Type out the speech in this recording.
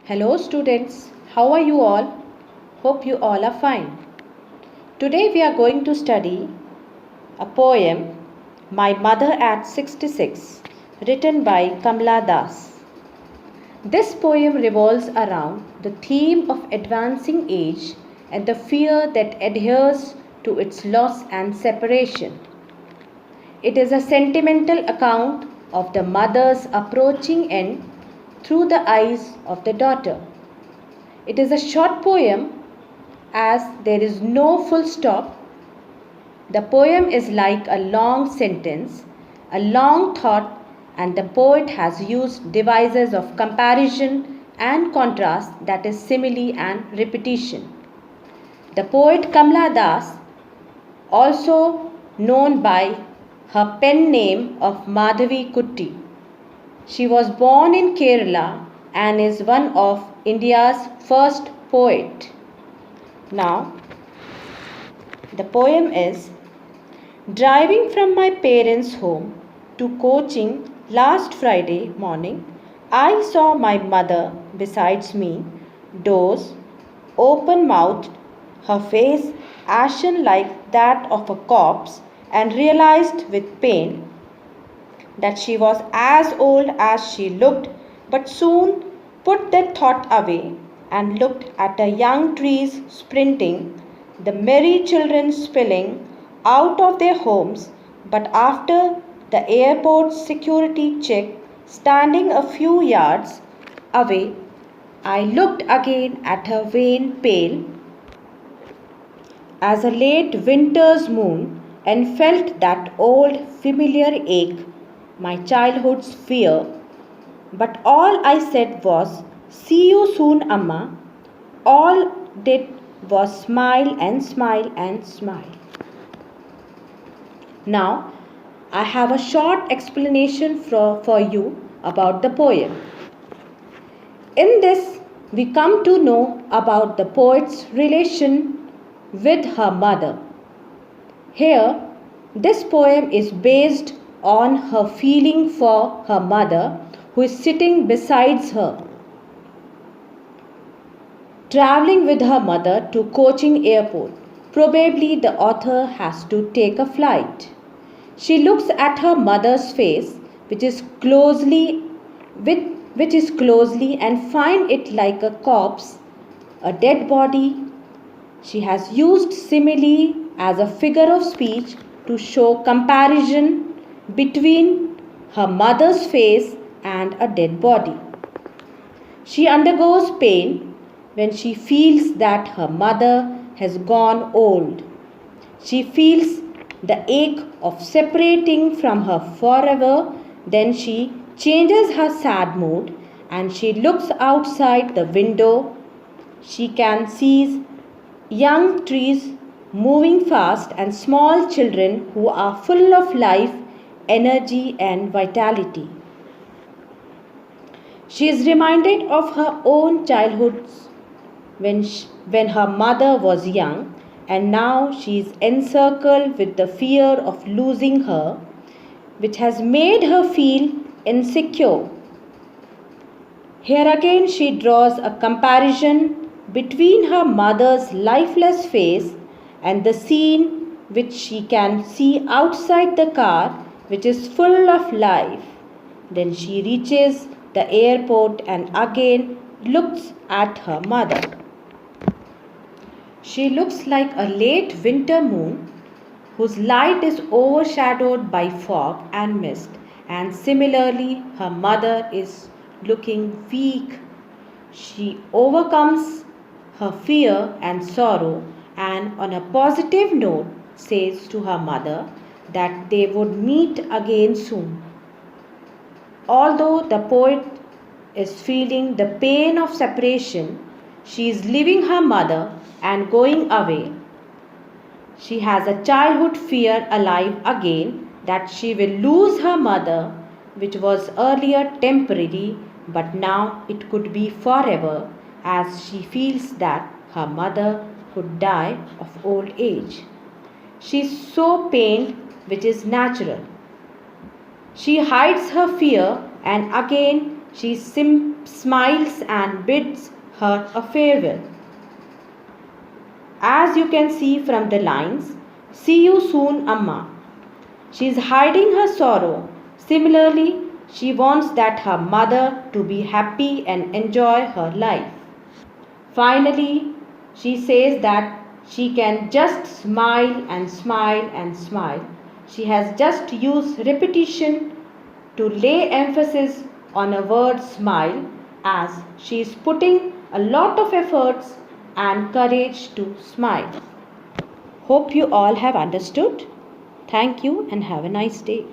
Hello students, how are you all? Hope you all are fine. Today we are going to study a poem, My Mother at 66, written by Kamla Das. This poem revolves around the theme of advancing age and the fear that adheres to its loss and separation. It is a sentimental account of the mother's approaching end through the eyes of the daughter. It is a short poem as there is no full stop. The poem is like a long sentence, a long thought, and the poet has used devices of comparison and contrast, that is simile and repetition. The poet Kamla Das, also known by her pen name of Madhavi Kutty. She was born in Kerala and is one of India's first poet. Now, the poem is: driving from my parents' home to coaching last Friday morning, I saw my mother beside me, doze, open mouthed, her face ashen like that of a corpse, and realized with pain that she was as old as she looked, but soon put that thought away and looked at the young trees sprinting, the merry children spilling out of their homes. But after the airport security check, standing a few yards away, I looked again at her wan pale as a late winter's moon and felt that old familiar ache, my childhood's fear. But all I said was, "See you soon, Amma." All did was smile and smile and smile. Now, I have a short explanation for you about the poem. In this, we come to know about the poet's relation with her mother. Here, this poem is based on her feeling for her mother, who is sitting beside her, traveling with her mother to Cochin airport. Probably the author has to take a flight. She looks at her mother's face, which is closely and find it like a corpse, a dead body. She has used simile as a figure of speech to show comparison between her mother's face and a dead body. She undergoes pain when she feels that her mother has gone old. She feels the ache of separating from her forever. Then she changes her sad mood and she looks outside the window. She can see young trees moving fast and small children who are full of life, energy, and vitality. She is reminded of her own childhood when her mother was young, and now she is encircled with the fear of losing her, which has made her feel insecure. Here again she draws a comparison between her mother's lifeless face and the scene which she can see outside the car, which is full of life. Then she reaches the airport and again looks at her mother. She looks like a late winter moon whose light is overshadowed by fog and mist, and similarly her mother is looking weak. She overcomes her fear and sorrow and on a positive note says to her mother that they would meet again soon. Although the poet is feeling the pain of separation, she is leaving her mother and going away. She has a childhood fear alive again that she will lose her mother, which was earlier temporary, but now it could be forever, as she feels that her mother could die of old age. She is so pained, which is natural. She hides her fear and again she smiles and bids her a farewell. As you can see from the lines, see you soon, Amma. She is hiding her sorrow. Similarly, she wants that her mother to be happy and enjoy her life. Finally, she says that she can just smile and smile and smile. She has just used repetition to lay emphasis on a word smile, as she is putting a lot of efforts and courage to smile. Hope you all have understood. Thank you and have a nice day.